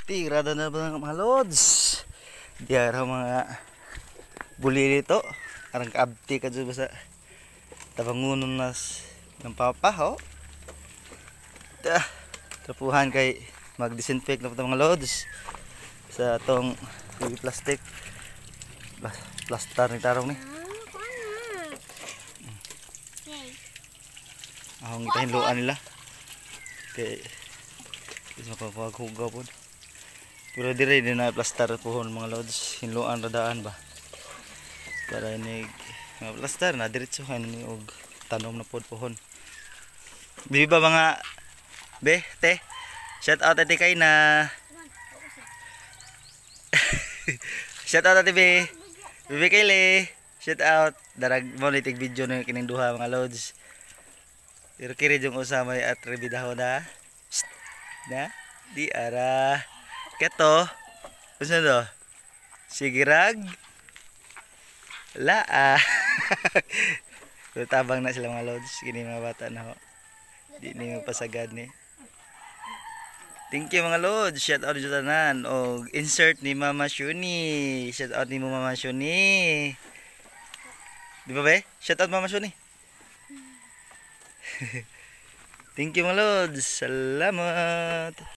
Tirada na ba ng mga lods? Diara mga buli dito. Arang kaabti ka dyan sa tabangunon nas ng papaho. Trapuhan kay mag-disinfect na po mga lods sa itong plastic. Plastar ni tarong ni. Ahong kita hinluan nila. Kay is mapapaghugaw po. Pero dire din na plastar pohon mga lods, hinluan radaan ba. Para ini mga plastar na diretso kan ni og tanom na pod pohon. Bibi ba mga be te? Shout out ate kay na. Shout out ate be. Bibi kay le. Shout out darag mo nitig video na kining duha mga lods. Pero kiri jung usama at rebidaho na. Na di ara keto usa do sigirag laa. So, tabang na sila mga lods kini mga bata na ho di ni magpasagad ni. Thank you mga lods, shout out jud tanan og insert ni Mama Shuni, shout out ni Mama Shuni, di ba be? Shout out Mama Shuni. Thank you mga lods, salamat.